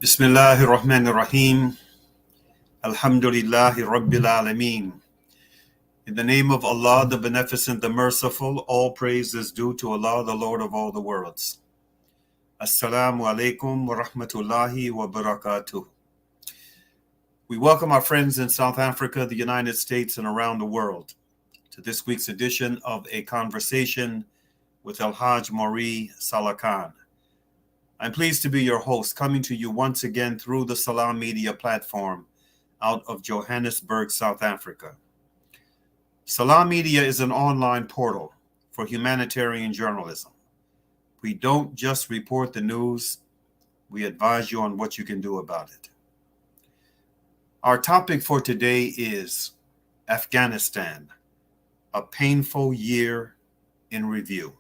Bismillahir Rahmanir Rahim. Alhamdulillahi Rabbil Alameen. In the name of Allah, the Beneficent, the Merciful, all praise is due to Allah, the Lord of all the worlds. Assalamu alaikum wa rahmatullahi wa barakatuh. We welcome our friends in South Africa, the United States, and around the world to this week's edition of A Conversation with El-Hajj Mauri Saalakhan. I'm pleased to be your host, coming to you once again through the Salam Media platform out of Johannesburg, South Africa. Salam Media is an online portal for humanitarian journalism. We don't just report the news, we advise you on what you can do about it. Our topic for today is Afghanistan, a painful year in review.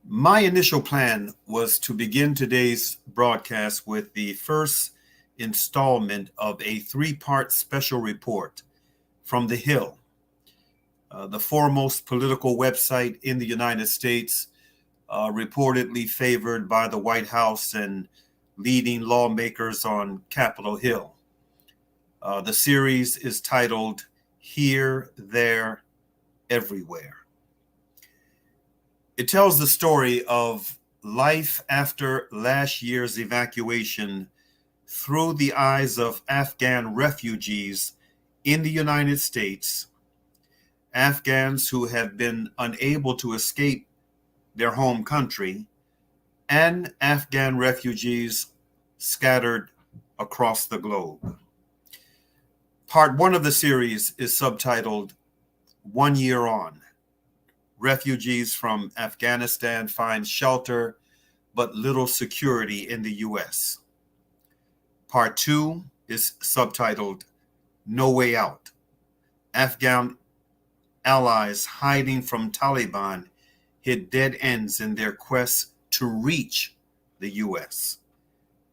My initial plan was to begin today's broadcast with the first installment of a three-part special report from The Hill, the foremost political website in the United States, reportedly favored by the White House and leading lawmakers on Capitol Hill. The series is titled Here, There, Everywhere. It tells the story of life after last year's evacuation through the eyes of Afghan refugees in the United States, Afghans who have been unable to escape their home country, and Afghan refugees scattered across the globe. Part one of the series is subtitled 1 Year On. Refugees from Afghanistan find shelter but little security in the U.S. Part two is subtitled No Way Out. Afghan allies hiding from Taliban hit dead ends in their quest to reach the U.S.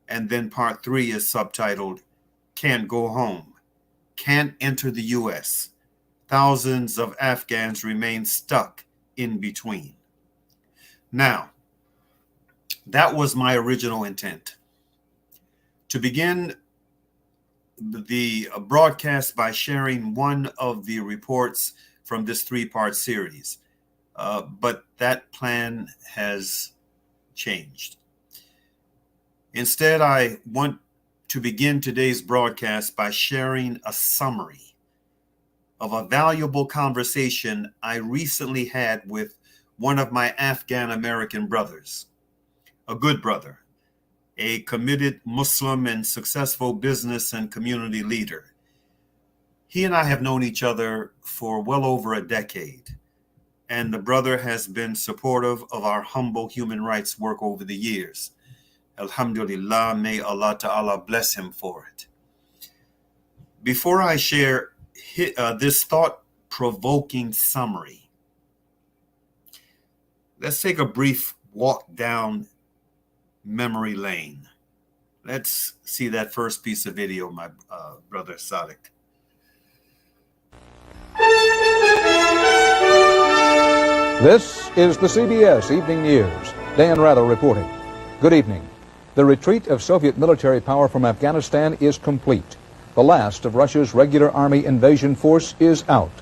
And then part three is subtitled Can't Go Home, Can't Enter the U.S. Thousands of Afghans remain stuck in between. Now, that was my original intent. To begin the broadcast by sharing one of the reports from this three-part series, but that plan has changed. Instead, I want to begin today's broadcast by sharing a summary of a valuable conversation I recently had with one of my Afghan American brothers, a good brother, a committed Muslim and successful business and community leader. He and I have known each other for well over a decade, and the brother has been supportive of our humble human rights work over the years. Alhamdulillah, may Allah Ta'ala bless him for it. Before I share this thought-provoking summary, let's take a brief walk down memory lane. Let's see that first piece of video, my brother Sadiq. This is the CBS Evening News. Dan Rather reporting. Good evening. The retreat of Soviet military power from Afghanistan is complete. The last of Russia's regular army invasion force is out.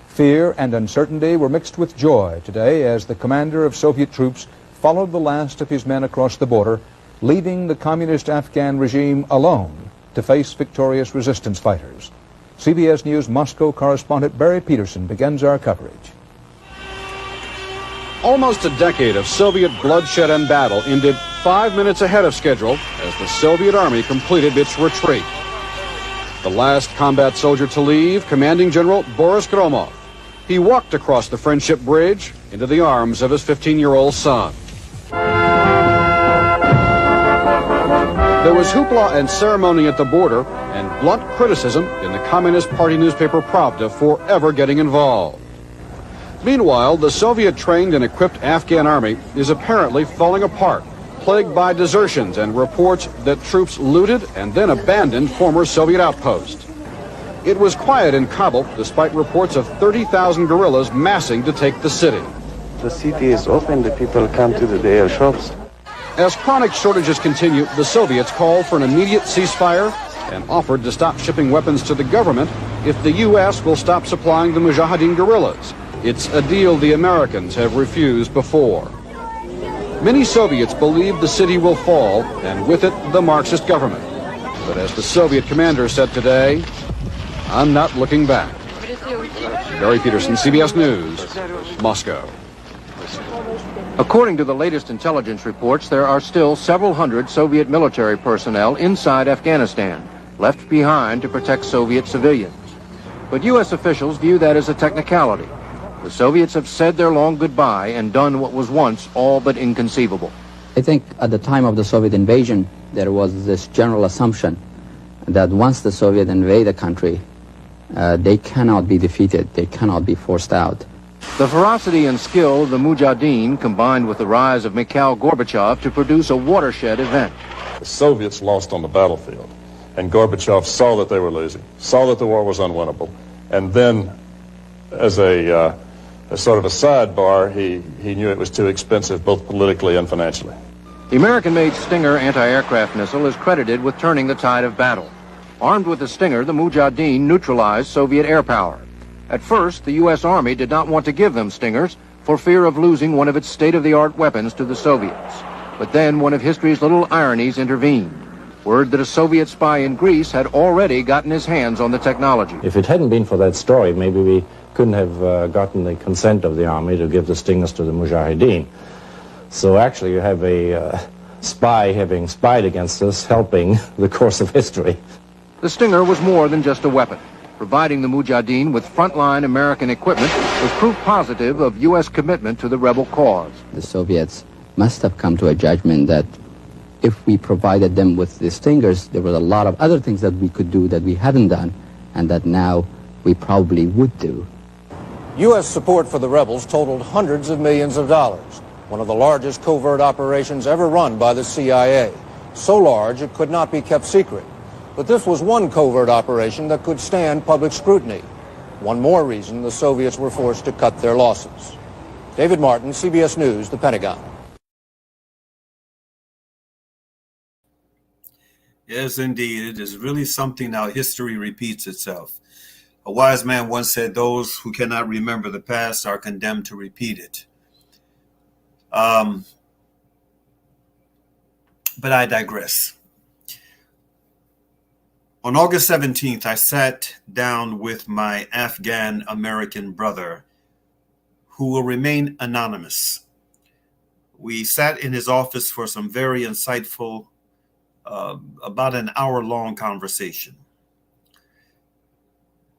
Fear and uncertainty were mixed with joy today as the commander of Soviet troops followed the last of his men across the border, leaving the communist Afghan regime alone to face victorious resistance fighters. CBS News Moscow correspondent Barry Peterson begins our coverage. Almost a decade of Soviet bloodshed and battle ended 5 minutes ahead of schedule as the Soviet army completed its retreat. The last combat soldier to leave, Commanding General Boris Gromov. He walked across the Friendship Bridge into the arms of his 15-year-old son. There was hoopla and ceremony at the border and blunt criticism in the Communist Party newspaper Pravda for ever getting involved. Meanwhile, the Soviet-trained and equipped Afghan army is apparently falling apart, plagued by desertions and reports that troops looted and then abandoned former Soviet outposts. It was quiet in Kabul despite reports of 30,000 guerrillas massing to take the city. The city is open, the people come to the air shops. As chronic shortages continue, the Soviets called for an immediate ceasefire and offered to stop shipping weapons to the government if the U.S. will stop supplying the Mujahideen guerrillas. It's a deal the Americans have refused before. Many Soviets believe the city will fall, and with it, the Marxist government. But as the Soviet commander said today, I'm not looking back. Barry Peterson, CBS News, Moscow. According to the latest intelligence reports, there are still several hundred Soviet military personnel inside Afghanistan, left behind to protect Soviet civilians. But U.S. officials view that as a technicality. The Soviets have said their long goodbye and done what was once all but inconceivable. I think at the time of the Soviet invasion, there was this general assumption that once the Soviet invade a country, they cannot be defeated, they cannot be forced out. The ferocity and skill of the Mujahideen combined with the rise of Mikhail Gorbachev to produce a watershed event. The Soviets lost on the battlefield, and Gorbachev saw that they were losing, saw that the war was unwinnable, and then, as a sort of a sidebar, he knew it was too expensive, both politically and financially. The American-made Stinger anti-aircraft missile is credited with turning the tide of battle. Armed with the Stinger, the Mujahideen neutralized Soviet air power. At first, the U.S. Army did not want to give them Stingers for fear of losing one of its state-of-the-art weapons to the Soviets. But then one of history's little ironies intervened. Word that a Soviet spy in Greece had already gotten his hands on the technology. If it hadn't been for that story, maybe we couldn't have gotten the consent of the army to give the Stingers to the Mujahideen. So actually you have a spy having spied against us helping the course of history. The Stinger was more than just a weapon. Providing the Mujahideen with frontline American equipment was proof positive of U.S. commitment to the rebel cause. The Soviets must have come to a judgment that if we provided them with the Stingers, there was a lot of other things that we could do that we hadn't done, and that now we probably would do. U.S. support for the rebels totaled hundreds of millions of dollars, one of the largest covert operations ever run by the CIA. So large it could not be kept secret. But this was one covert operation that could stand public scrutiny. One more reason the Soviets were forced to cut their losses. David Martin, CBS News, The Pentagon. Yes, indeed. It is really something how history repeats itself. A wise man once said, those who cannot remember the past are condemned to repeat it. But I digress. On August 17th, I sat down with my Afghan American brother, who will remain anonymous. We sat in his office for some very insightful, about an hour-long conversation.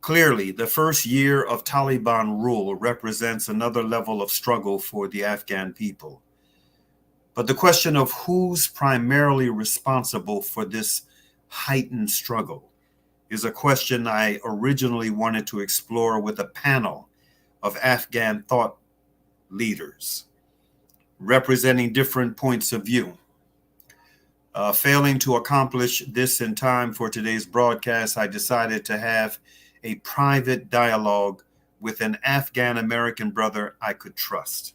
Clearly, the first year of Taliban rule represents another level of struggle for the Afghan people. But the question of who's primarily responsible for this heightened struggle is a question I originally wanted to explore with a panel of Afghan thought leaders representing different points of view. Failing to accomplish this in time for today's broadcast, I decided to have a private dialogue with an Afghan American brother I could trust.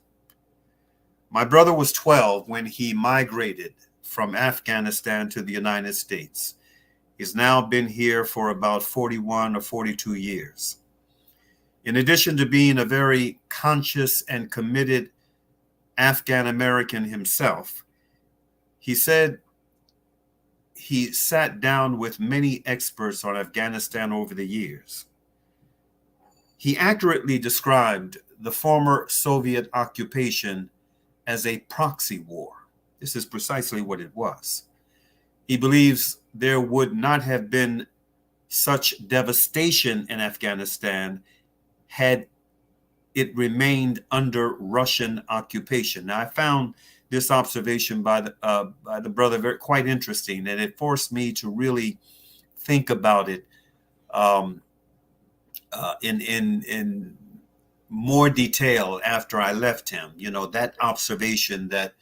My brother was 12 when he migrated from Afghanistan to the United States. He's now been here for about 41 or 42 years. In addition to being a very conscious and committed Afghan American himself, he said he sat down with many experts on Afghanistan over the years. He accurately described the former Soviet occupation as a proxy war. This is precisely what it was. He believes there would not have been such devastation in Afghanistan had it remained under Russian occupation. Now, I found this observation by the brother quite interesting, and it forced me to really think about it in more detail after I left him. You know, that observation that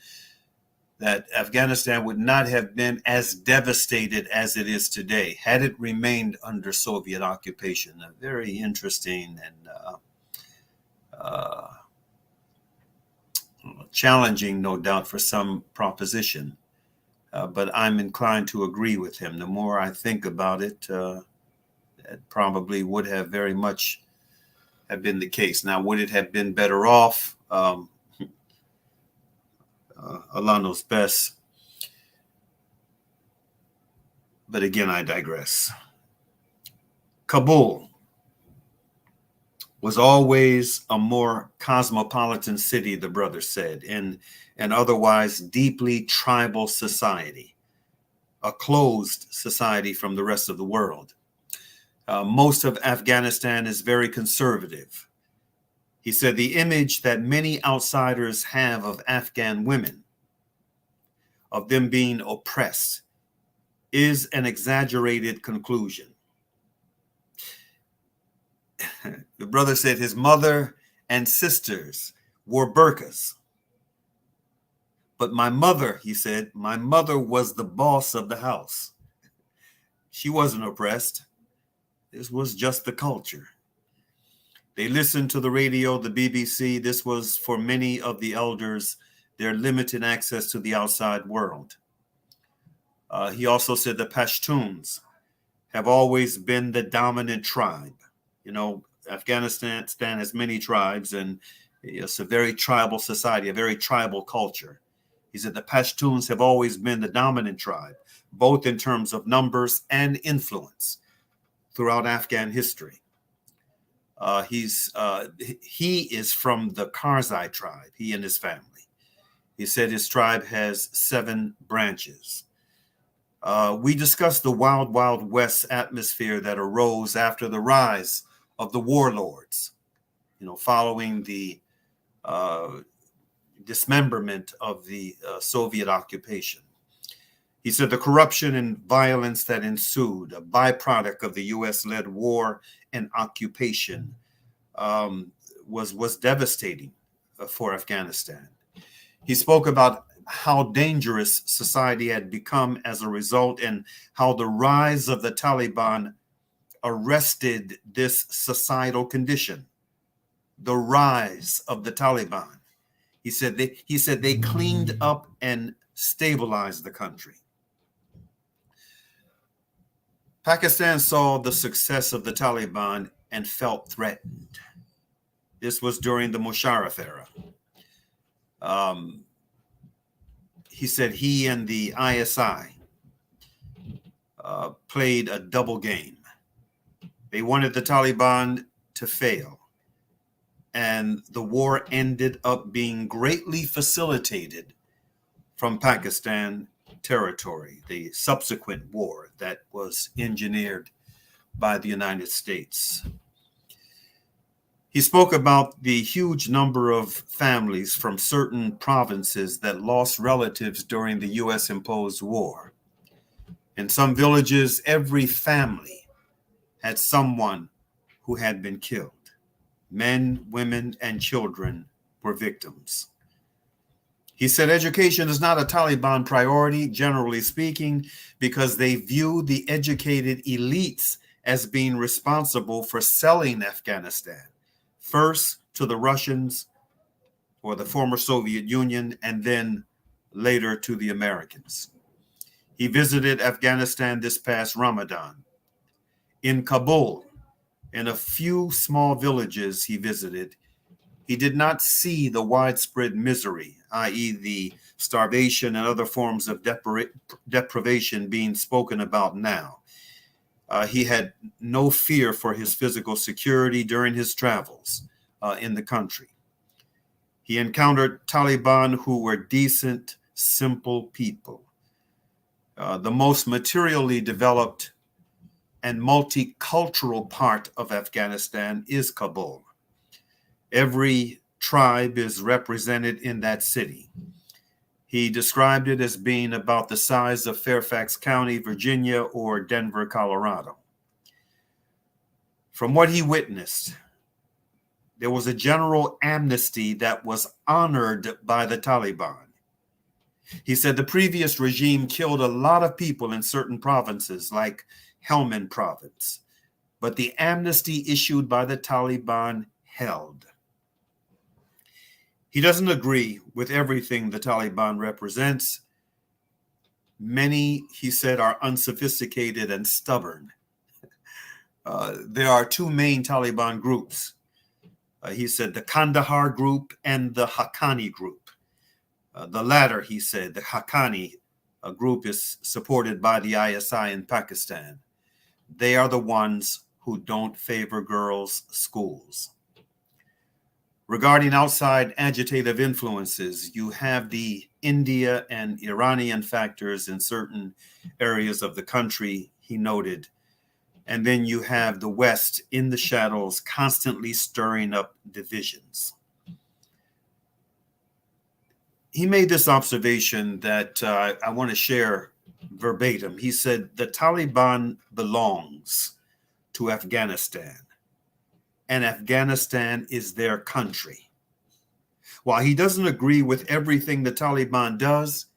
Afghanistan would not have been as devastated as it is today had it remained under Soviet occupation. Very interesting and challenging, no doubt, for some proposition. But I'm inclined to agree with him. The more I think about it, it probably would have very much have been the case. Now, would it have been better off? Allah knows best. But again, I digress. Kabul was always a more cosmopolitan city, the brother said, in an otherwise deeply tribal society, a closed society from the rest of the world. Most of Afghanistan is very conservative. He said the image that many outsiders have of Afghan women, of them being oppressed, is an exaggerated conclusion. The brother said his mother and sisters wore burqas. But my mother, he said, my mother was the boss of the house. She wasn't oppressed. This was just the culture. They listened to the radio, the BBC. This was for many of the elders, their limited access to the outside world. He also said the Pashtuns have always been the dominant tribe. You know, Afghanistan has many tribes, and it's a very tribal society, a very tribal culture. He said the Pashtuns have always been the dominant tribe, both in terms of numbers and influence throughout Afghan history. He is from the Karzai tribe, he and his family. He said his tribe has 7 branches. We discussed the wild, wild west atmosphere that arose after the rise of the warlords, following the dismemberment of the Soviet occupation. He said the corruption and violence that ensued, a byproduct of the U.S.-led war and occupation, was devastating for Afghanistan. He spoke about how dangerous society had become as a result, and how the rise of the Taliban arrested this societal condition. The rise of the Taliban. He said they cleaned up and stabilized the country. Pakistan saw the success of the Taliban and felt threatened. This was during the Musharraf era. He said he and the ISI played a double game. They wanted the Taliban to fail, and the war ended up being greatly facilitated from Pakistan territory, the subsequent war that was engineered by the United States. He spoke about the huge number of families from certain provinces that lost relatives during the U.S.-imposed war. In some villages, every family had someone who had been killed. Men, women, and children were victims. He said education is not a Taliban priority, generally speaking, because they view the educated elites as being responsible for selling Afghanistan, first to the Russians or the former Soviet Union, and then later to the Americans. He visited Afghanistan this past Ramadan. In Kabul, in a few small villages he visited, he did not see the widespread misery, i.e. the starvation and other forms of deprivation being spoken about now. He had no fear for his physical security during his travels in the country. He encountered Taliban who were decent, simple people. The most materially developed and multicultural part of Afghanistan is Kabul. Every tribe is represented in that city. He described it as being about the size of Fairfax County, Virginia, or Denver, Colorado. From what he witnessed, there was a general amnesty that was honored by the Taliban. He said the previous regime killed a lot of people in certain provinces, like Helmand province, but the amnesty issued by the Taliban held. He doesn't agree with everything the Taliban represents. Many, he said, are unsophisticated and stubborn. There are two main Taliban groups. He said the Kandahar group and the Haqqani group. The latter, he said, the Haqqani group is supported by the ISI in Pakistan. They are the ones who don't favor girls' schools. Regarding outside agitative influences, you have the India and Iranian factors in certain areas of the country, he noted. And then you have the West in the shadows, constantly stirring up divisions. He made this observation that I want to share verbatim. He said, the Taliban belongs to Afghanistan, and Afghanistan is their country. While he doesn't agree with everything the Taliban does,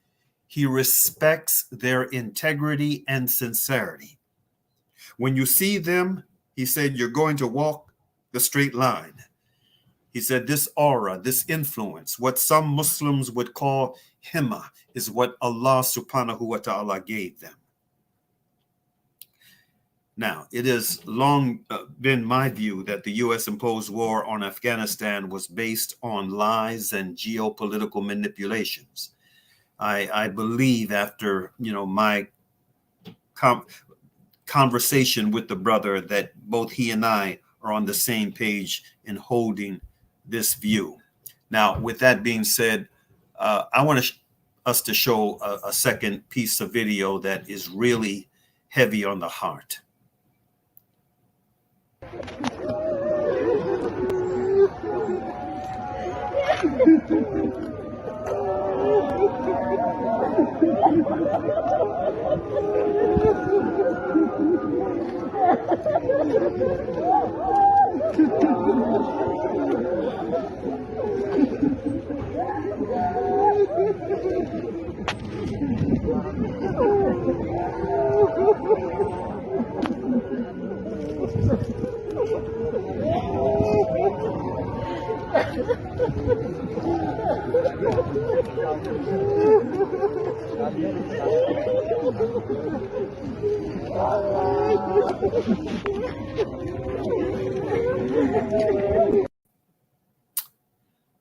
he respects their integrity and sincerity. When you see them, he said, you're going to walk the straight line. He said, this aura, this influence, what some Muslims would call himma, is what Allah subhanahu wa ta'ala gave them. Now, it has long been my view that the U.S. imposed war on Afghanistan was based on lies and geopolitical manipulations. I believe after, my conversation with the brother that both he and I are on the same page in holding this view. Now, with that being said, I want us to show a second piece of video that is really heavy on the heart.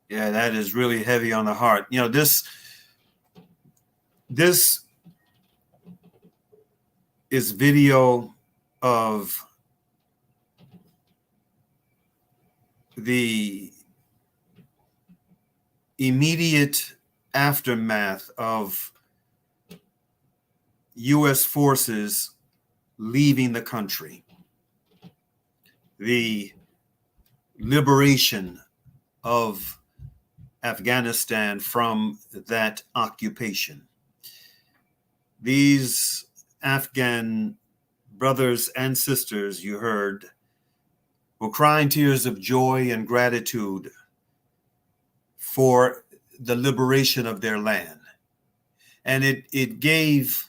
Yeah, that is really heavy on the heart. This is video of the immediate aftermath of U.S. forces leaving the country, the liberation of Afghanistan from that occupation. These Afghan brothers and sisters, you heard, were crying tears of joy and gratitude for the liberation of their land. And it gave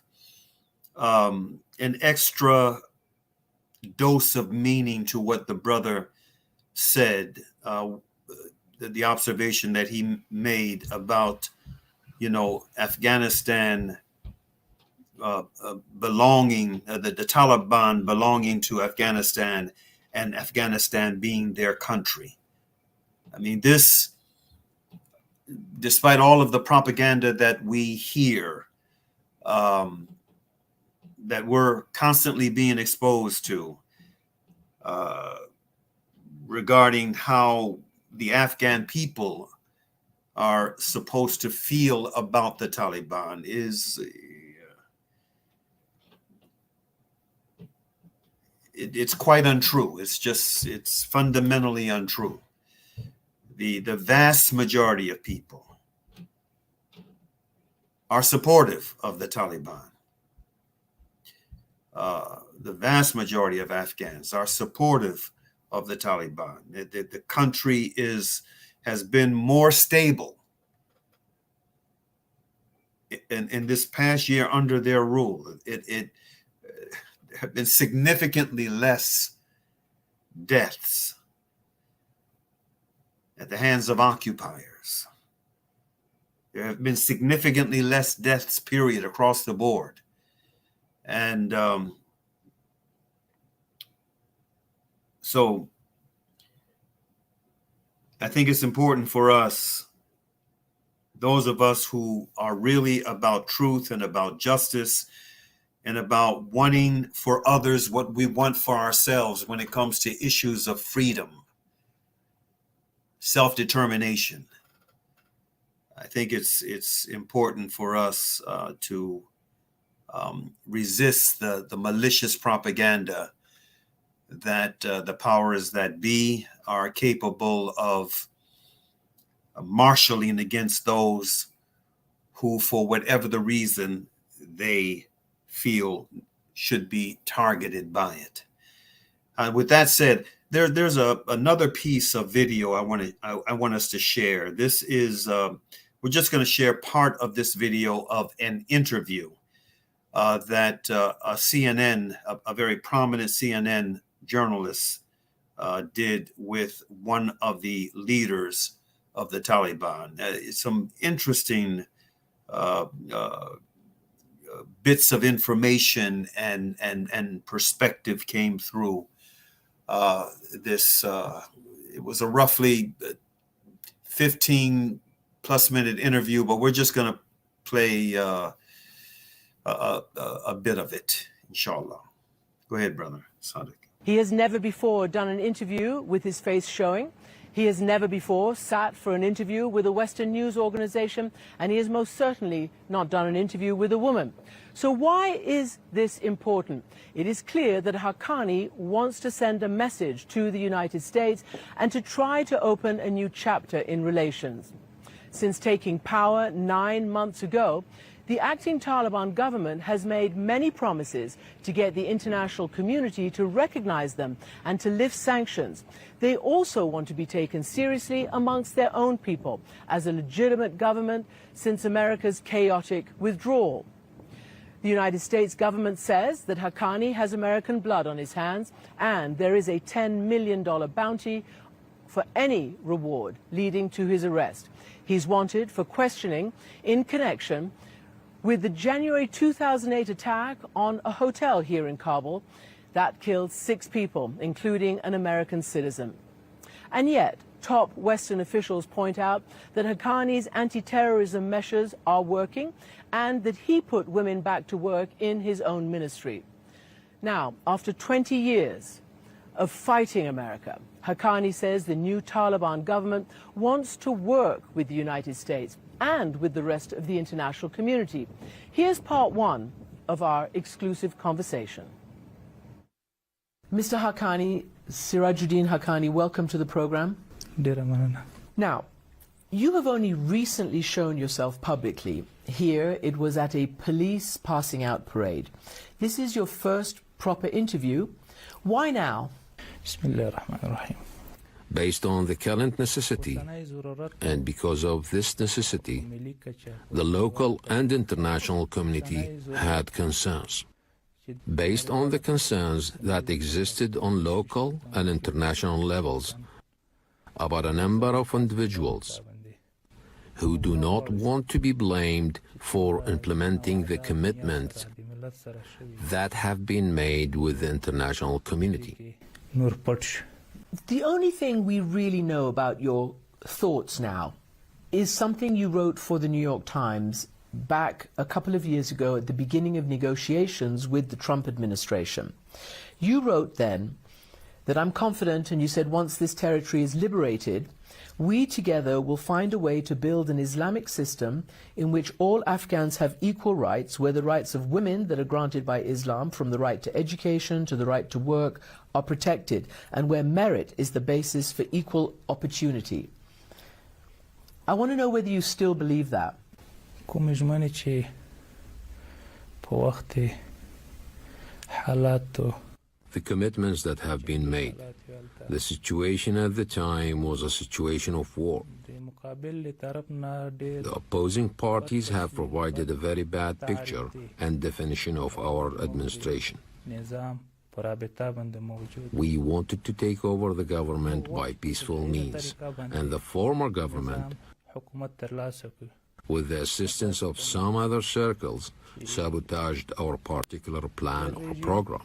an extra dose of meaning to what the brother said, the observation that he made about, Afghanistan belonging, the Taliban belonging to Afghanistan and Afghanistan being their country. I mean, this, despite all of the propaganda that we hear, that we're constantly being exposed to, regarding how the Afghan people are supposed to feel about the Taliban it's quite untrue. It's fundamentally untrue. The vast majority of people are supportive of the Taliban. The vast majority of Afghans are supportive of the Taliban. The country has been more stable in this past year under their rule. It have been significantly less deaths at the hands of occupiers. There have been significantly less deaths, period, across the board. And so I think it's important for us, those of us who are really about truth and about justice and about wanting for others what we want for ourselves when it comes to issues of freedom, self-determination. I think it's important for us to resist the malicious propaganda that the powers that be are capable of marshaling against those who, for whatever the reason, they feel should be targeted by it. With that said, there's another piece of video I want us to share. This is we're just going to share part of this video of an interview that a CNN, a very prominent CNN journalist, did with one of the leaders of the Taliban. Some interesting bits of information and perspective came through this. It was a roughly 15 plus minute interview, but we're just going to play a bit of it, inshallah. Go ahead, brother Sadiq. He has never before done an interview with his face showing. He has never before sat for an interview with a Western news organization, and he has most certainly not done an interview with a woman. So why is this important? It is clear that Haqqani wants to send a message to the United States and to try to open a new chapter in relations. Since taking power 9 months ago, the acting Taliban government has made many promises to get the international community to recognize them and to lift sanctions. They also want to be taken seriously amongst their own people as a legitimate government since America's chaotic withdrawal. The United States government says that Haqqani has American blood on his hands, and there is a $10 million bounty for any reward leading to his arrest. He's wanted for questioning in connection with the January 2008 attack on a hotel here in Kabul that killed 6 people, including an American citizen. And yet, top Western officials point out that Haqqani's anti-terrorism measures are working and that he put women back to work in his own ministry. Now, after 20 years of fighting America, Haqqani says the new Taliban government wants to work with the United States and with the rest of the international community. Here's part 1 of our exclusive conversation. Mr. Haqqani, Sirajuddin Haqqani, welcome to the program. Now, you have only recently shown yourself publicly. Here, it was at a police passing out parade. This is your first proper interview. Why now? Based on the current necessity, and because of this necessity, the local and international community had concerns. Based on the concerns that existed on local and international levels about a number of individuals who do not want to be blamed for implementing the commitments that have been made with the international community. The only thing we really know about your thoughts now is something you wrote for the New York Times back a couple of years ago at the beginning of negotiations with the Trump administration. You wrote then that I'm confident, and you said once this territory is liberated, we together will find a way to build an Islamic system in which all Afghans have equal rights, where the rights of women that are granted by Islam, from the right to education to the right to work, are protected, and where merit is the basis for equal opportunity. I want to know whether you still believe that. The commitments that have been made. The situation at the time was a situation of war. The opposing parties have provided a very bad picture and definition of our administration. We wanted to take over the government by peaceful means, and the former government with the assistance of some other circles, sabotaged our particular plan or program.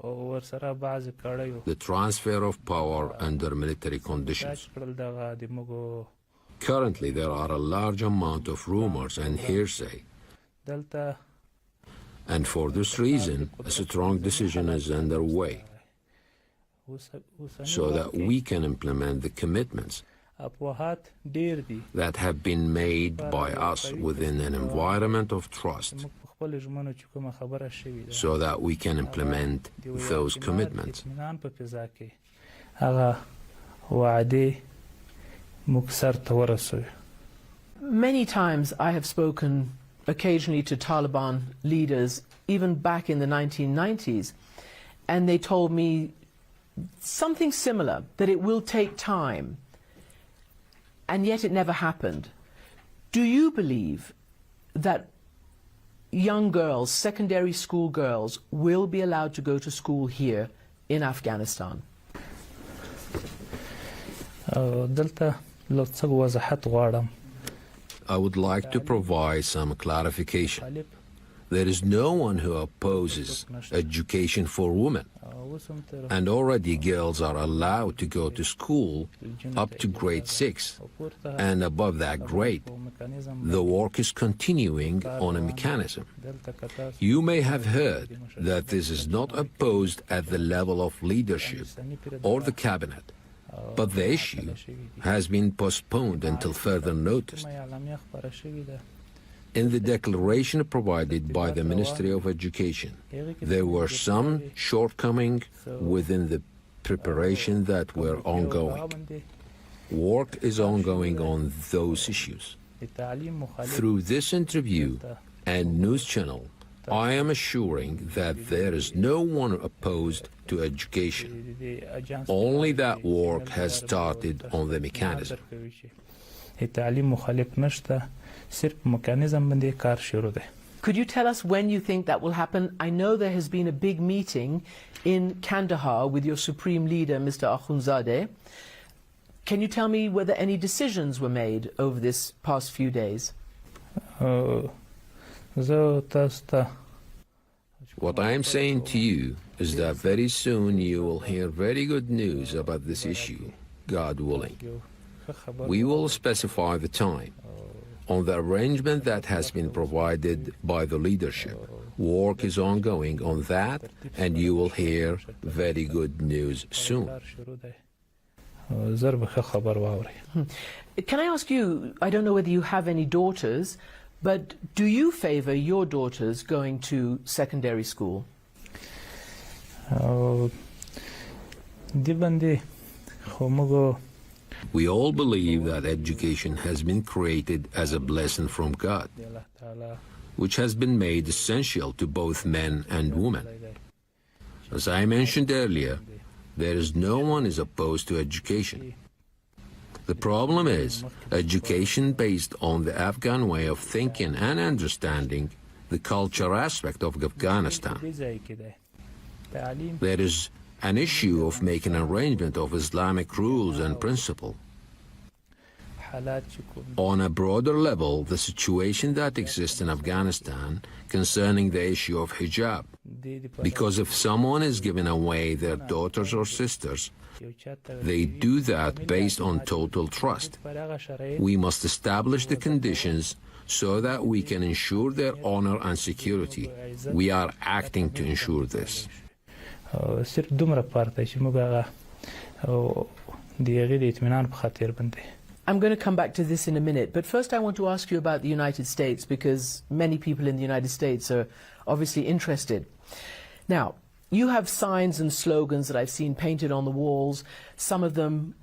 The transfer of power under military conditions. Currently, there are a large amount of rumors and hearsay. And for this reason, a strong decision is underway so that we can implement the commitments that have been made by us within an environment of trust, so that we can implement those commitments. Many times I have spoken occasionally to Taliban leaders, even back in the 1990s, and they told me something similar, that it will take time, and yet it never happened. Do you believe that young girls, secondary school girls, will be allowed to go to school here in Afghanistan? I would like to provide some clarification. There is no one who opposes education for women, and already girls are allowed to go to school up to grade 6, and above that grade. The work is continuing on a mechanism. You may have heard that this is not opposed at the level of leadership or the cabinet, but the issue has been postponed until further notice. In the declaration provided by the Ministry of Education, there were some shortcomings within the preparation that were ongoing. Work is ongoing on those issues. Through this interview and news channel, I am assuring that there is no one opposed to education. Only that work has started on the mechanism. Could you tell us when you think that will happen? I know there has been a big meeting in Kandahar with your supreme leader, Mr. Akhundzadeh. Can you tell me whether any decisions were made over this past few days? What I am saying to you is that very soon you will hear very good news about this issue, God willing. We will specify the time. On the arrangement that has been provided by the leadership, work is ongoing on that, and you will hear very good news soon. Can I ask you, I don't know whether you have any daughters, but do you favor your daughters going to secondary school? We all believe that education has been created as a blessing from God, which has been made essential to both men and women. As I mentioned earlier, there is no one is opposed to education. The problem is education based on the Afghan way of thinking and understanding the culture aspect of Afghanistan. There is an issue of making an arrangement of Islamic rules and principle. On a broader level, the situation that exists in Afghanistan concerning the issue of hijab. Because if someone is giving away their daughters or sisters, they do that based on total trust. We must establish the conditions so that we can ensure their honor and security. We are acting to ensure this. I'm going to come back to this in a minute, but first I want to ask you about the United States, because many people in the United States are obviously interested. Now, you have signs and slogans that I've seen painted on the walls, some of them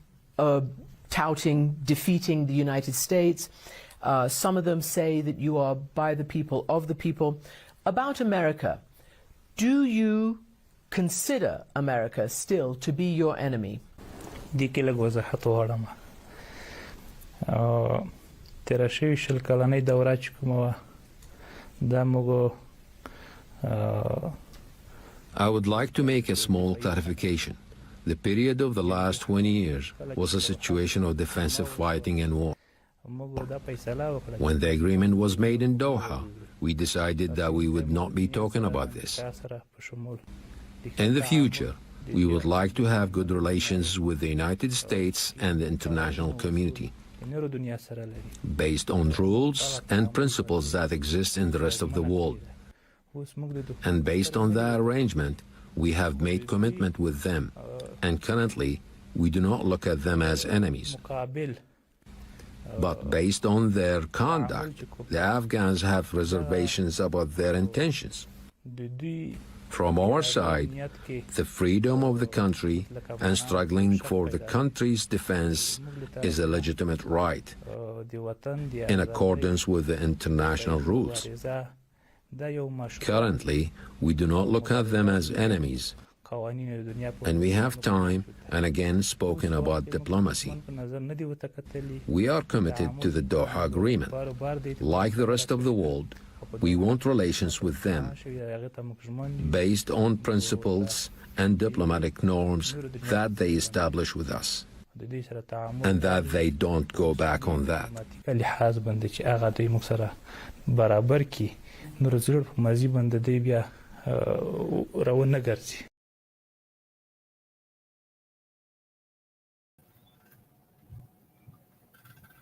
touting defeating the United States. Some of them say that you are by the people, of the people. About America, do you consider America still to be your enemy? I would like to make a small clarification. The period of the last 20 years was a situation of defensive fighting and war. When the agreement was made in Doha, we decided that we would not be talking about this. In the future, we would like to have good relations with the United States and the international community, based on rules and principles that exist in the rest of the world. And based on that arrangement, we have made commitment with them, and currently we do not look at them as enemies. But based on their conduct, the Afghans have reservations about their intentions. From our side, the freedom of the country and struggling for the country's defense is a legitimate right, in accordance with the international rules. Currently, we do not look at them as enemies, and we have time and again spoken about diplomacy. We are committed to the Doha Agreement. Like the rest of the world, we want relations with them based on principles and diplomatic norms that they establish with us, and that they don't go back on that.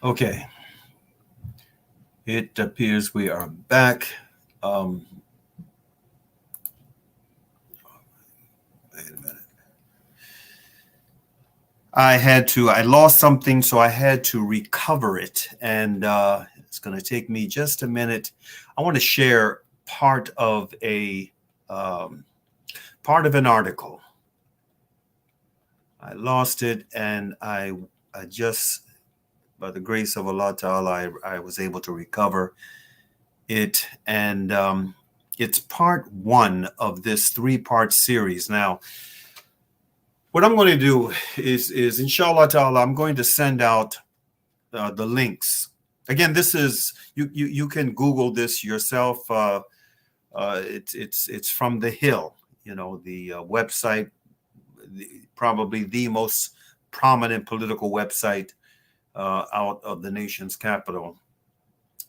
Okay. It appears we are back. Wait a minute. I lost something, so I had to recover it. And it's going to take me just a minute. I want to share part of an article. I lost it, and I just, by the grace of Allah Ta'ala, I was able to recover it. And it's part one of this 3-part series. Now, what I'm going to do is inshallah Ta'ala, I'm going to send out the links. Again, this is, you can Google this yourself. It's from The Hill, the website, probably the most prominent political website out of the nation's capital,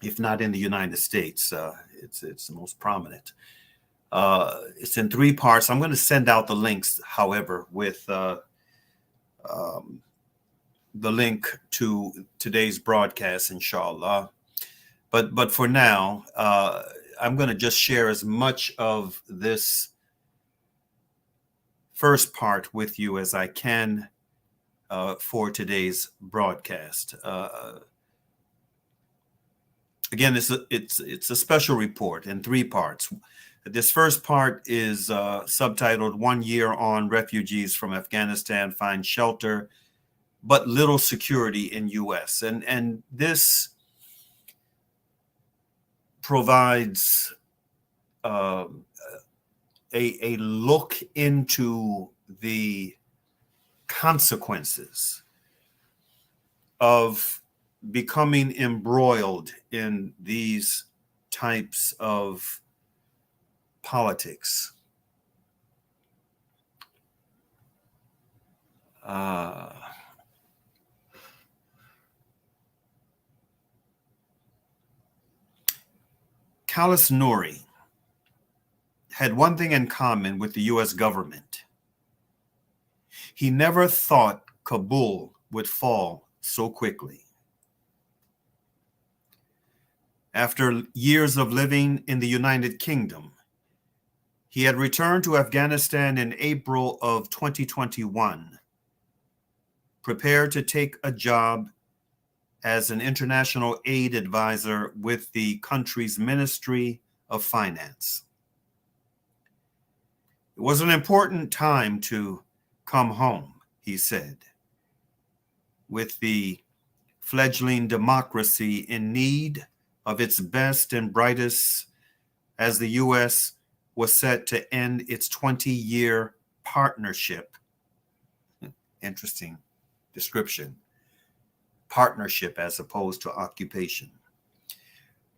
if not in the United States. It's the most prominent. It's in 3 parts. I'm going to send out the links, however, with the link to today's broadcast, inshallah. But for now, I'm going to just share as much of this first part with you as I can for today's broadcast. Again, it's a special report in 3 parts. This first part is subtitled 1 Year on Refugees from Afghanistan Find Shelter But Little Security in U.S. And this provides a look into the consequences of becoming embroiled in these types of politics. Khalis Nouri had one thing in common with the U.S. government. He never thought Kabul would fall so quickly. After years of living in the United Kingdom, he had returned to Afghanistan in April of 2021, prepared to take a job as an international aid advisor with the country's Ministry of Finance. It was an important time to come home, he said, with the fledgling democracy in need of its best and brightest, as the U.S. was set to end its 20-year partnership. Interesting description. Partnership as opposed to occupation.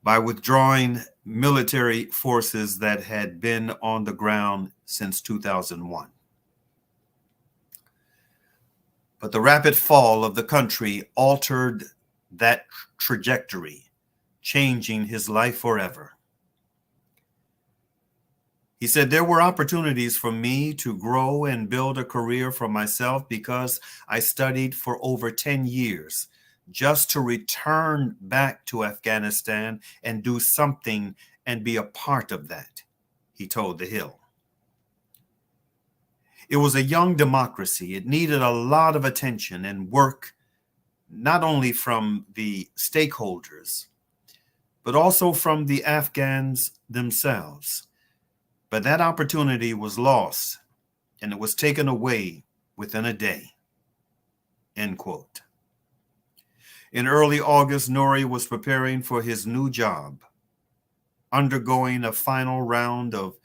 By withdrawing military forces that had been on the ground since 2001. But the rapid fall of the country altered that trajectory, changing his life forever. He said, there were opportunities for me to grow and build a career for myself because I studied for over 10 years just to return back to Afghanistan and do something and be a part of that, he told The Hill. It was a young democracy. It needed a lot of attention and work, not only from the stakeholders, but also from the Afghans themselves. But that opportunity was lost, and it was taken away within a day, end quote. In early August, Mauri was preparing for his new job, undergoing a final round of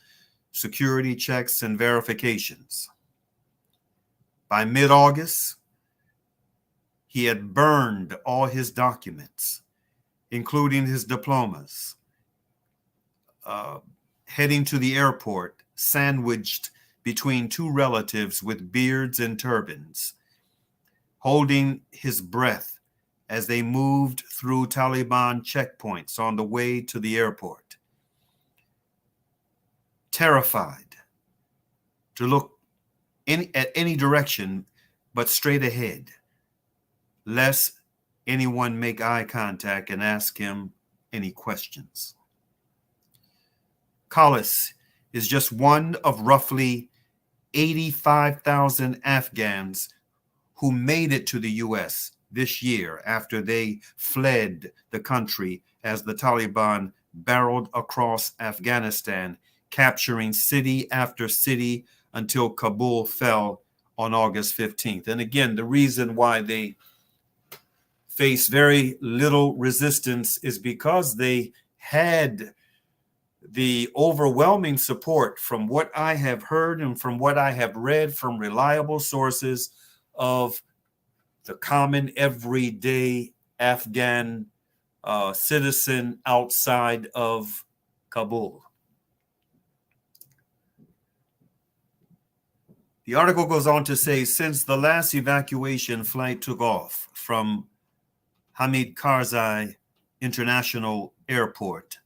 security checks and verifications. By mid-August, he had burned all his documents, including his diplomas, heading to the airport, sandwiched between two relatives with beards and turbans, holding his breath as they moved through Taliban checkpoints on the way to the airport. Terrified to look at any direction but straight ahead, lest anyone make eye contact and ask him any questions. Khalis is just one of roughly 85,000 Afghans who made it to the U.S. this year after they fled the country as the Taliban barreled across Afghanistan, capturing city after city until Kabul fell on August 15th. And again, the reason why they face very little resistance is because they had the overwhelming support, from what I have heard and from what I have read from reliable sources, of the common everyday Afghan citizen outside of Kabul. The article goes on to say, since the last evacuation flight took off from Hamid Karzai International Airport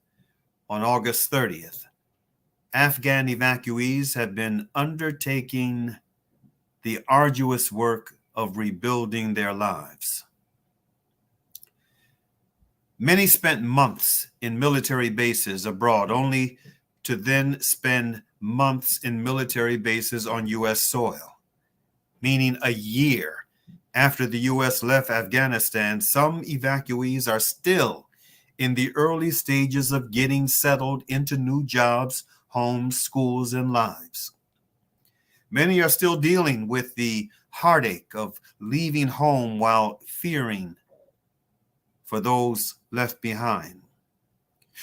on August 30th, Afghan evacuees have been undertaking the arduous work of rebuilding their lives. Many spent months in military bases abroad, only to then spend months in military bases on U.S. soil, meaning a year after the U.S. left Afghanistan. Some evacuees are still in the early stages of getting settled into new jobs, homes, schools, and lives. Many are still dealing with the heartache of leaving home while fearing for those left behind.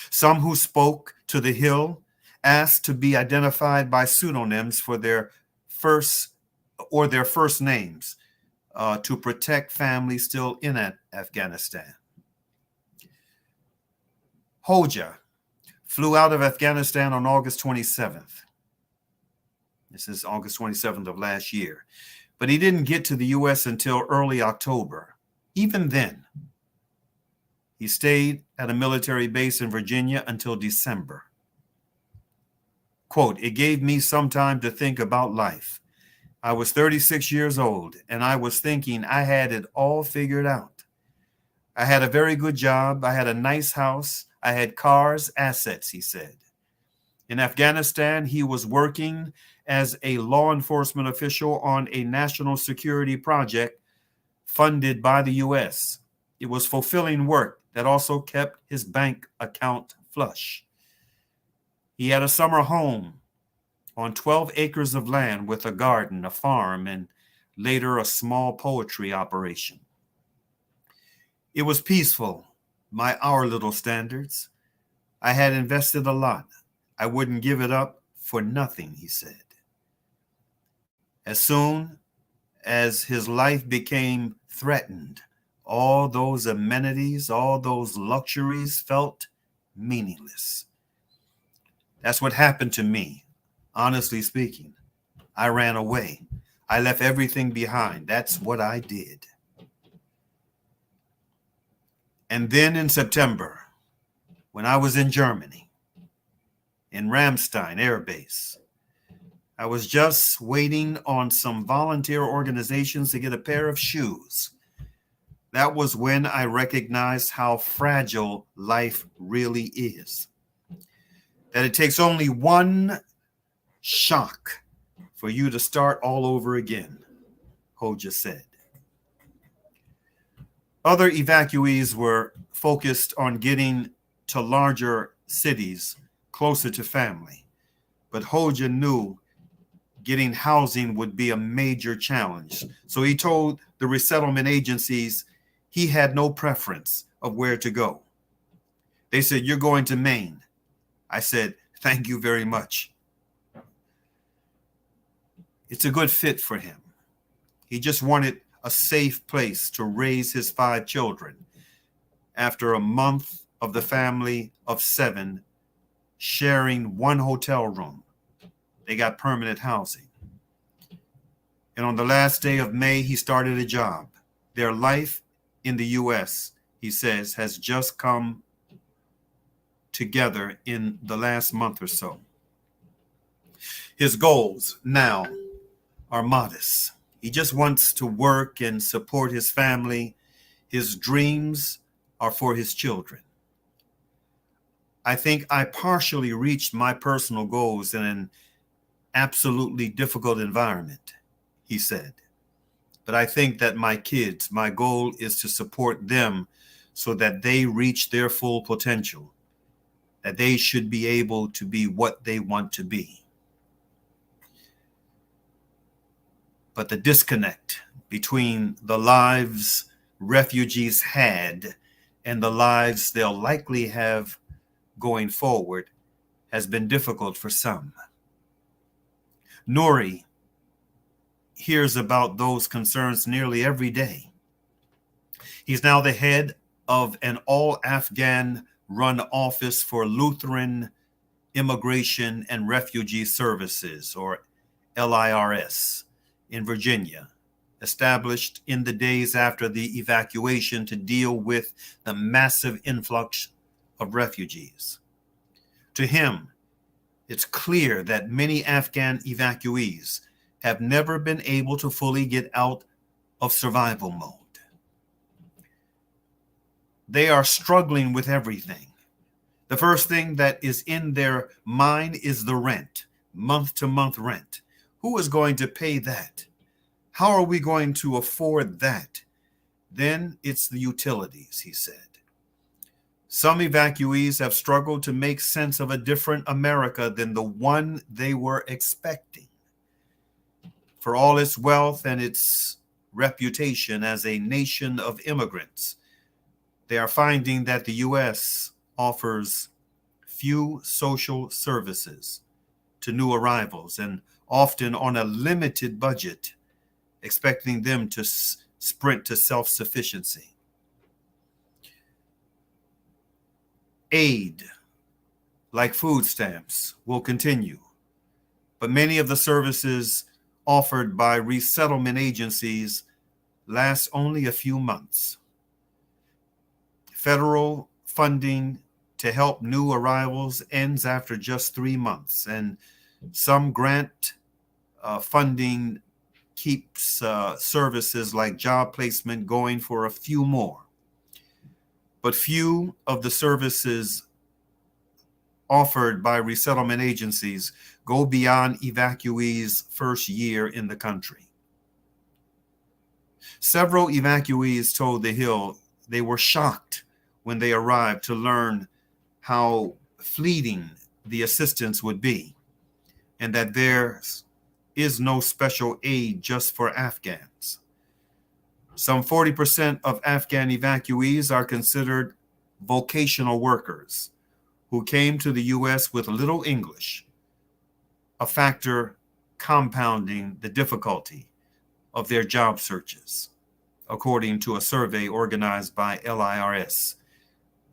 Some who spoke to The Hill asked to be identified by pseudonyms for their first names to protect families still in Afghanistan. Hoja flew out of Afghanistan on August 27th. This is August 27th of last year. But he didn't get to the U.S. until early October. Even then, he stayed at a military base in Virginia until December. Quote, it gave me some time to think about life. I was 36 years old, and I was thinking I had it all figured out. I had a very good job. I had a nice house. I had cars, assets, he said. In Afghanistan, he was working as a law enforcement official on a national security project funded by the U.S. It was fulfilling work that also kept his bank account flush. He had a summer home on 12 acres of land with a garden, a farm, and later a small poetry operation. It was peaceful by our little standards. I had invested a lot. I wouldn't give it up for nothing, he said. As soon as his life became threatened, all those amenities, all those luxuries felt meaningless. That's what happened to me, honestly speaking. I ran away. I left everything behind. That's what I did. And then in September, when I was in Germany, in Ramstein Air Base, I was just waiting on some volunteer organizations to get a pair of shoes. That was when I recognized how fragile life really is. That it takes only one shock for you to start all over again, Hoja said. Other evacuees were focused on getting to larger cities closer to family, but Hoja knew getting housing would be a major challenge. So he told the resettlement agencies he had no preference of where to go. They said, "You're going to Maine." I said, "Thank you very much." It's a good fit for him. He just wanted a safe place to raise his 5 children after a month of the family of 7 sharing one hotel room. They got permanent housing. And on the last day of May, he started a job. Their life in the U.S., he says, has just come together in the last month or so. His goals now are modest. He just wants to work and support his family. His dreams are for his children. I think I partially reached my personal goals in an absolutely difficult environment, he said. But I think that my kids, my goal is to support them so that they reach their full potential, that they should be able to be what they want to be. But the disconnect between the lives refugees had and the lives they'll likely have going forward has been difficult for some. Nouri hears about those concerns nearly every day. He's now the head of an all-Afghan run office for Lutheran Immigration and Refugee Services, or LIRS, in Virginia, established in the days after the evacuation to deal with the massive influx of refugees. To him, it's clear that many Afghan evacuees have never been able to fully get out of survival mode. They are struggling with everything. The first thing that is in their mind is the rent, month-to-month rent. Who is going to pay that? How are we going to afford that? Then it's the utilities, he said. Some evacuees have struggled to make sense of a different America than the one they were expecting. For all its wealth and its reputation as a nation of immigrants, they are finding that the U.S. offers few social services to new arrivals and often on a limited budget, expecting them to sprint to self-sufficiency. Aid, like food stamps, will continue, but many of the services offered by resettlement agencies last only a few months. Federal funding to help new arrivals ends after just 3 months, and some grant funding keeps services like job placement going for a few more. But few of the services offered by resettlement agencies go beyond evacuees' first year in the country. Several evacuees told The Hill they were shocked when they arrived to learn how fleeting the assistance would be, and that there is no special aid just for Afghans. Some 40% of Afghan evacuees are considered vocational workers who came to the U.S. with little English, a factor compounding the difficulty of their job searches, according to a survey organized by LIRS,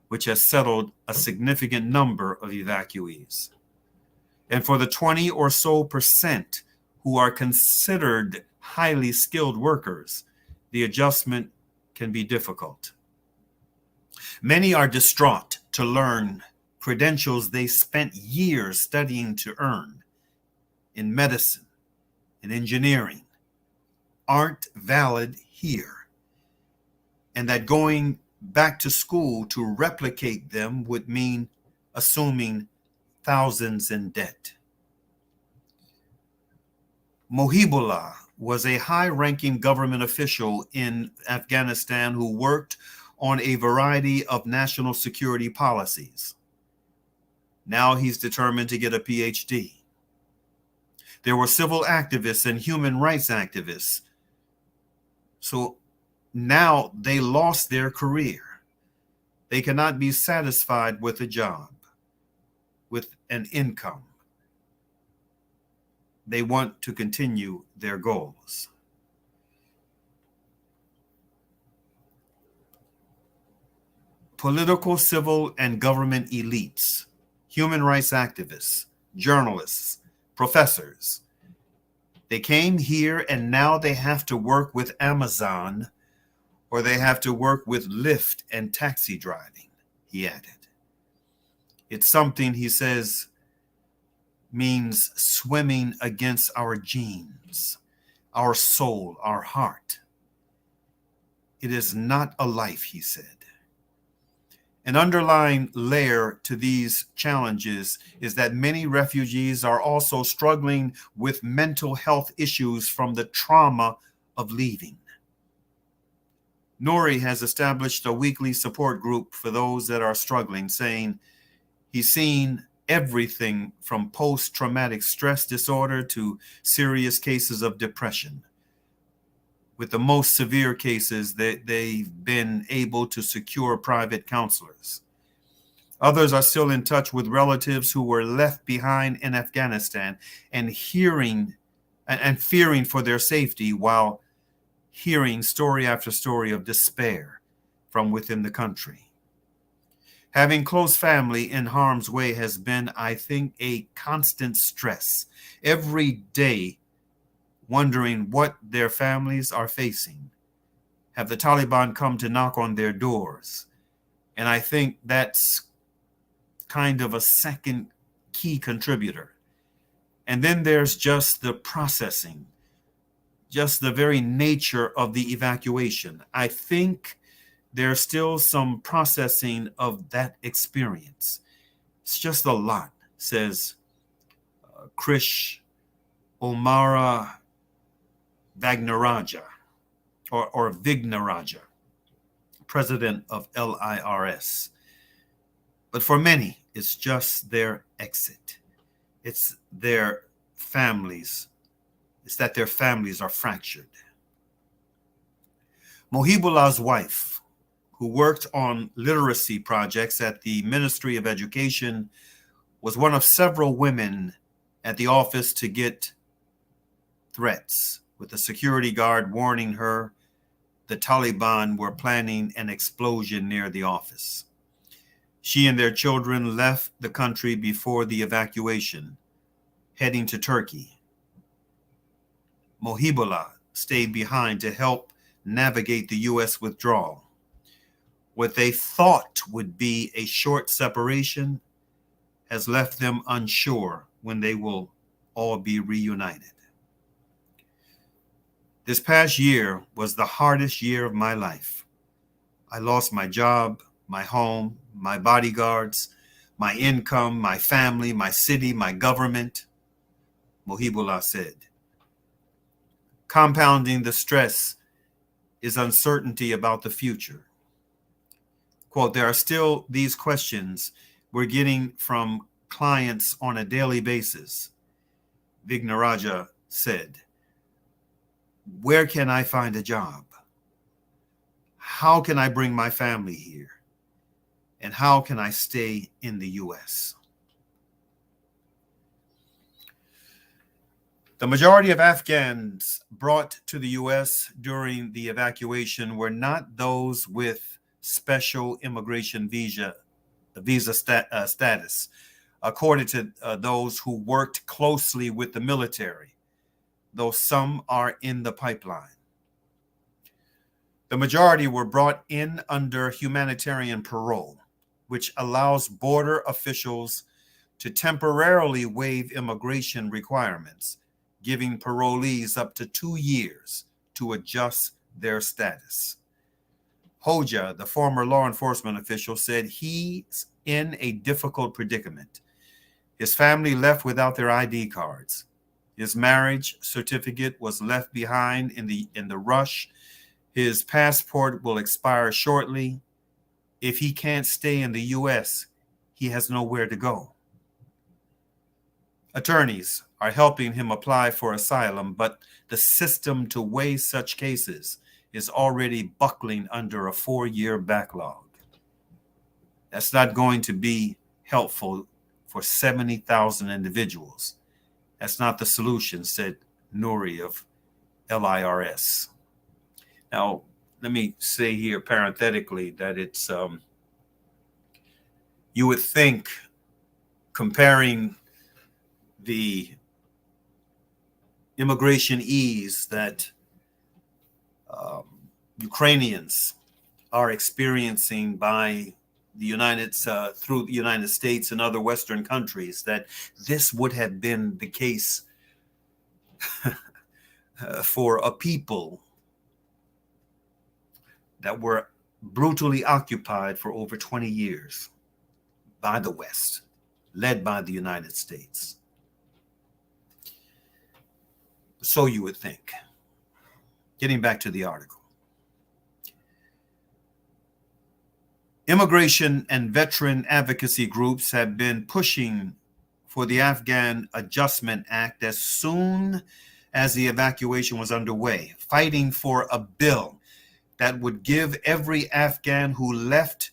which has settled a significant number of evacuees. And for the 20% or so who are considered highly skilled workers, the adjustment can be difficult. Many are distraught to learn credentials they spent years studying to earn in medicine and engineering aren't valid here, and that going back to school to replicate them would mean assuming thousands in debt. Mohibullah was a high-ranking government official in Afghanistan who worked on a variety of national security policies. Now he's determined to get a PhD. There were civil activists and human rights activists. So now they lost their career. They cannot be satisfied with a job, with an income. They want to continue their goals. Political, civil, and government elites, human rights activists, journalists, professors. They came here and now they have to work with Amazon, or they have to work with Lyft and taxi driving, he added. It's something, he says, means swimming against our genes, our soul, our heart. It is not a life, he said. An underlying layer to these challenges is that many refugees are also struggling with mental health issues from the trauma of leaving. Nouri has established a weekly support group for those that are struggling, saying he's seen everything from post-traumatic stress disorder to serious cases of depression. With the most severe cases, they've been able to secure private counselors. Others are still in touch with relatives who were left behind in Afghanistan and fearing for their safety while hearing story after story of despair from within the country. Having close family in harm's way has been, I think, a constant stress. Every day, wondering what their families are facing. Have the Taliban come to knock on their doors? And I think that's kind of a second key contributor. And then there's just the processing, just the very nature of the evacuation. I think there's still some processing of that experience. It's just a lot, says Krish Omara Vagnaraja, or Vignaraja, president of LIRS. But for many, it's just their exit. It's their families. It's that their families are fractured. Mohibullah's wife, who worked on literacy projects at the Ministry of Education, was one of several women at the office to get threats, with a security guard warning her the Taliban were planning an explosion near the office. She and their children left the country before the evacuation, heading to Turkey. Mohibullah stayed behind to help navigate the U.S. withdrawal. What they thought would be a short separation has left them unsure when they will all be reunited. This past year was the hardest year of my life. I lost my job, my home, my bodyguards, my income, my family, my city, my government, Mohibullah said. Compounding the stress is uncertainty about the future. Quote, there are still these questions we're getting from clients on a daily basis, Vignaraja said. Where can I find a job? How can I bring my family here? And how can I stay in the U.S.? The majority of Afghans brought to the U.S. during the evacuation were not those with special immigration visa status, according to those who worked closely with the military, though some are in the pipeline. The majority were brought in under humanitarian parole, which allows border officials to temporarily waive immigration requirements, giving parolees up to 2 years to adjust their status. Hoja, the former law enforcement official, said he's in a difficult predicament. His family left without their ID cards. His marriage certificate was left behind in the rush. His passport will expire shortly. If he can't stay in the U.S., he has nowhere to go. Attorneys are helping him apply for asylum, but the system to weigh such cases is already buckling under a 4-year backlog. That's not going to be helpful for 70,000 individuals. That's not the solution, said Nouri of LIRS. Now, let me say here parenthetically that it's, you would think, comparing the immigration ease that Ukrainians are experiencing by through the United States and other Western countries, that this would have been the case for a people that were brutally occupied for over 20 years by the West, led by the United States. So you would think. Getting back to the article. Immigration and veteran advocacy groups have been pushing for the Afghan Adjustment Act as soon as the evacuation was underway, fighting for a bill that would give every Afghan who left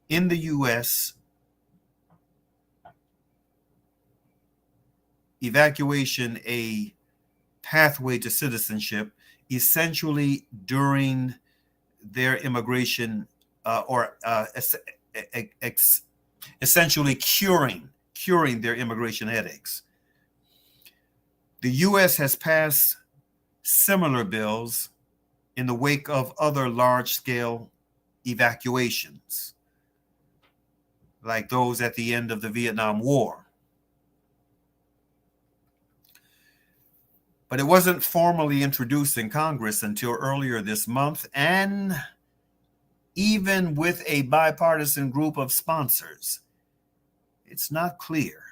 in the U.S. evacuation a pathway to citizenship, essentially during their immigration essentially curing their immigration headaches. The U.S. has passed similar bills in the wake of other large-scale evacuations, like those at the end of the Vietnam War. But it wasn't formally introduced in Congress until earlier this month, and even with a bipartisan group of sponsors, it's not clear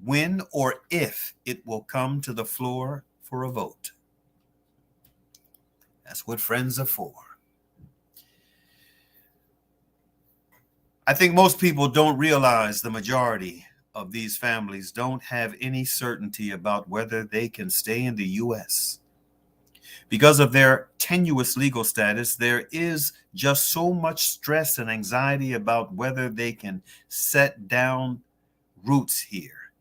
when or if it will come to the floor for a vote. That's what friends are for. I think most people don't realize the majority of these families don't have any certainty about whether they can stay in the U.S. Because of their tenuous legal status, there is just so much stress and anxiety about whether they can set down roots here.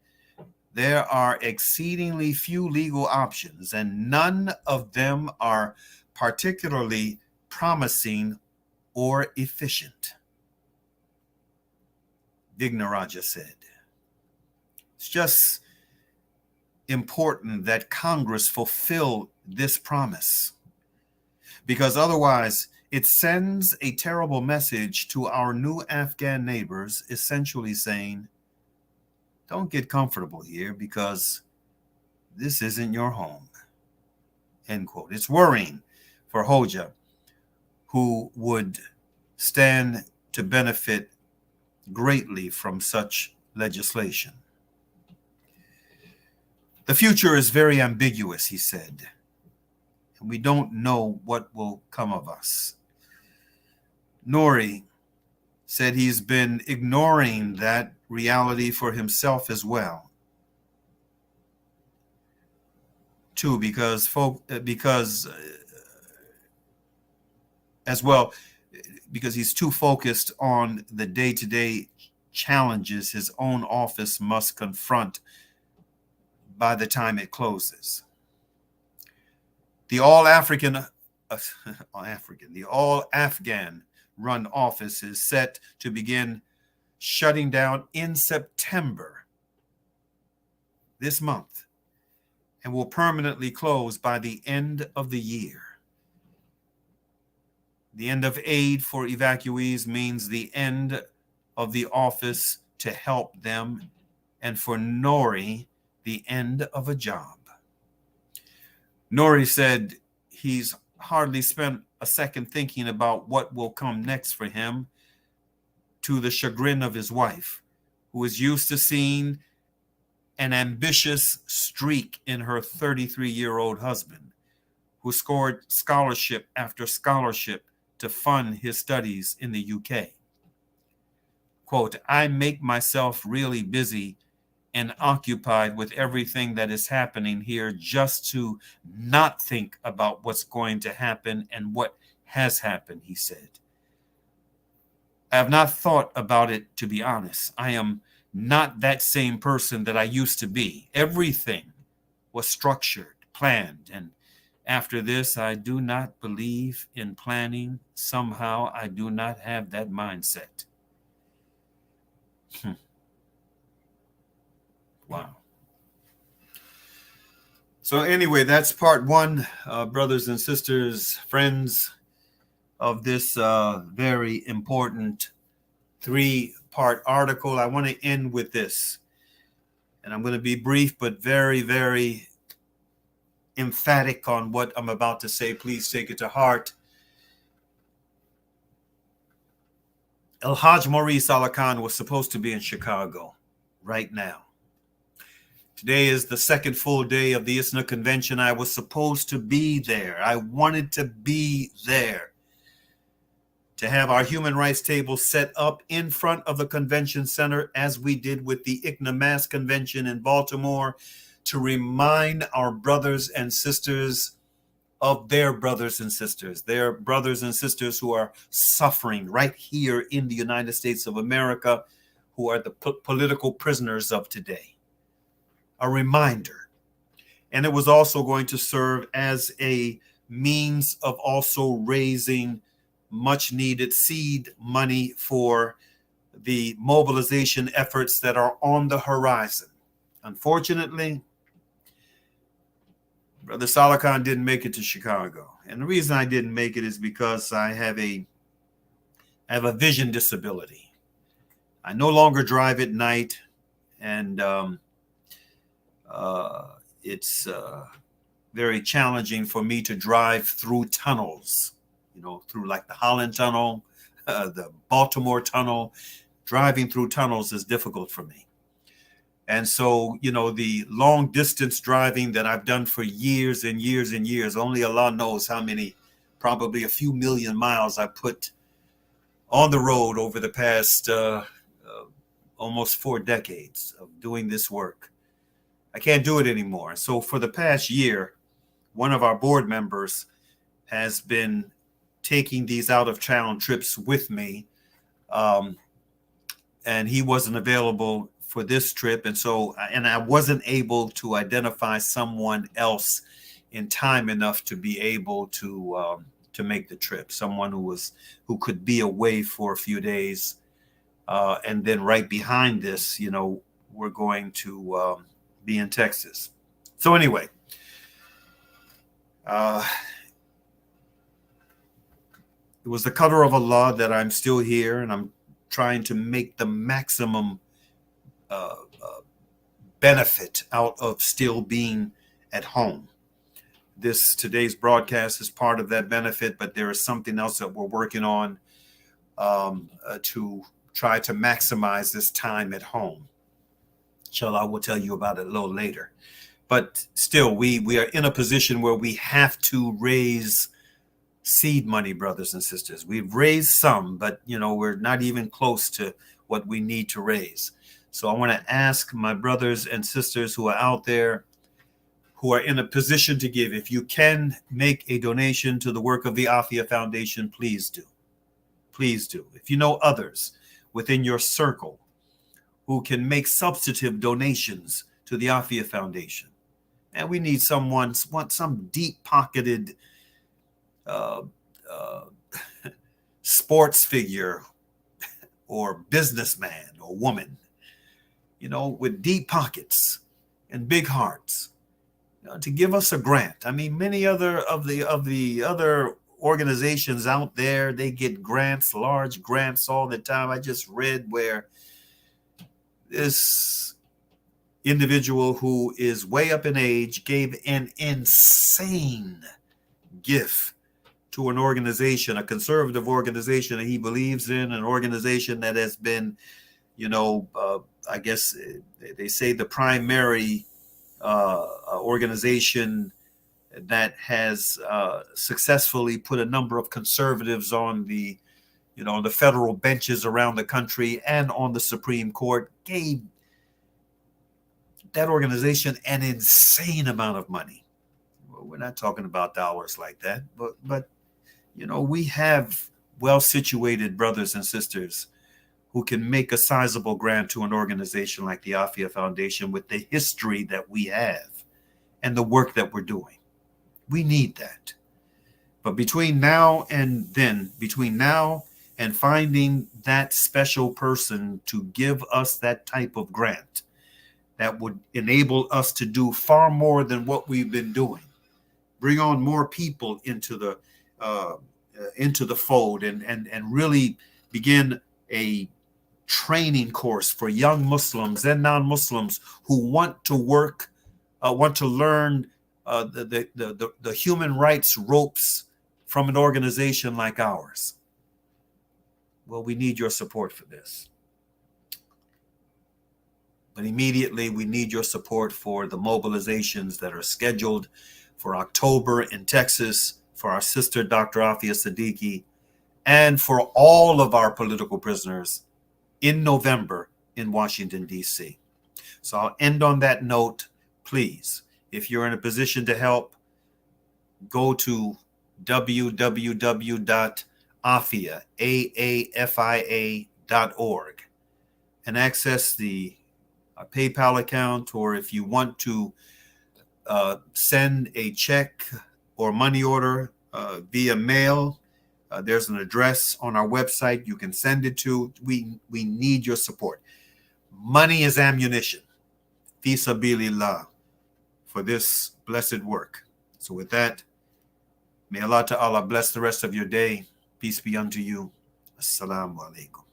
There are exceedingly few legal options, and none of them are particularly promising or efficient, Vignaraja said. It's just important that Congress fulfill this promise, because otherwise it sends a terrible message to our new Afghan neighbors, essentially saying, don't get comfortable here because this isn't your home, end quote. It's worrying for Hoja, who would stand to benefit greatly from such legislation. The future is very ambiguous, he said, and we don't know what will come of us. Nouri said he's been ignoring that reality for himself as well, too, because he's too focused on the day-to-day challenges his own office must confront by the time it closes. The all-Afghan run office is set to begin shutting down in September this month and will permanently close by the end of the year. The end of aid for evacuees means the end of the office to help them, and for Nori, the end of a job. Nori said he's hardly spent a second thinking about what will come next for him, to the chagrin of his wife, who is used to seeing an ambitious streak in her 33-year-old husband, who scored scholarship after scholarship to fund his studies in the UK. Quote, I make myself really busy and occupied with everything that is happening here just to not think about what's going to happen and what has happened, he said. I have not thought about it, to be honest. I am not that same person that I used to be. Everything was structured, planned, and after this, I do not believe in planning. Somehow, I do not have that mindset. Wow. So anyway, that's part one, brothers and sisters, friends, of this very important 3-part article. I want to end with this, and I'm going to be brief but very, very emphatic on what I'm about to say. Please take it to heart. El-Hajj Mauri Saalakhan was supposed to be in Chicago right now. Today is the second full day of the ISNA convention. I was supposed to be there. I wanted to be there to have our human rights table set up in front of the convention center, as we did with the ICNA Mass Convention in Baltimore, to remind our brothers and sisters of their brothers and sisters, their brothers and sisters who are suffering right here in the United States of America, who are the political prisoners of today. A reminder. And it was also going to serve as a means of also raising much needed seed money for the mobilization efforts that are on the horizon. Unfortunately, Brother Saalakhan didn't make it to Chicago. And the reason I didn't make it is because I have a vision disability. I no longer drive at night, and it's very challenging for me to drive through tunnels, through like the Holland Tunnel, the Baltimore Tunnel. Driving through tunnels is difficult for me. And so, the long distance driving that I've done for years and years and years, only Allah knows how many, probably a few million miles I put on the road over the past almost 4 decades of doing this work. I can't do it anymore. So for the past year, one of our board members has been taking these out-of-town trips with me, and he wasn't available for this trip, and I wasn't able to identify someone else in time enough to be able to make the trip. Someone who could be away for a few days, and then right behind this, we're going to be in Texas. So anyway, it was the qadr of Allah that I'm still here, and I'm trying to make the maximum benefit out of still being at home. Today's broadcast is part of that benefit, but there is something else that we're working on to try to maximize this time at home. Inshallah, we'll tell you about it a little later. But still, we are in a position where we have to raise seed money, brothers and sisters. We've raised some, but we're not even close to what we need to raise. So I want to ask my brothers and sisters who are out there, who are in a position to give, if you can make a donation to the work of the Afia Foundation, please do. Please do. If you know others within your circle who can make substantive donations to the Afia Foundation, and we need some deep-pocketed sports figure or businessman or woman, with deep pockets and big hearts, to give us a grant. I mean, many other of the other organizations out there, they get grants, large grants all the time. I just read where this individual who is way up in age gave an insane gift to an organization, a conservative organization that he believes in, an organization that has been, I guess they say the primary organization that has successfully put a number of conservatives on the federal benches around the country and on the Supreme Court, gave that organization an insane amount of money. Well, we're not talking about dollars like that, but we have well-situated brothers and sisters who can make a sizable grant to an organization like the Afia Foundation with the history that we have and the work that we're doing. We need that. But between now and finding that special person to give us that type of grant that would enable us to do far more than what we've been doing, bring on more people into the fold, and really begin a training course for young Muslims and non-Muslims who want to work, want to learn the human rights ropes from an organization like ours. Well, we need your support for this. But immediately, we need your support for the mobilizations that are scheduled for October in Texas, for our sister, Dr. Afia Siddiqui, and for all of our political prisoners in November in Washington, D.C. So I'll end on that note. Please, if you're in a position to help, go to www.afia.org and access the PayPal account, or if you want to send a check or money order via mail, there's an address on our website you can send it to. We need your support. Money is ammunition, fi sabilillah, for this blessed work. So with that, may Allah Ta'ala bless the rest of your day. Peace be unto you. Assalamu alaikum.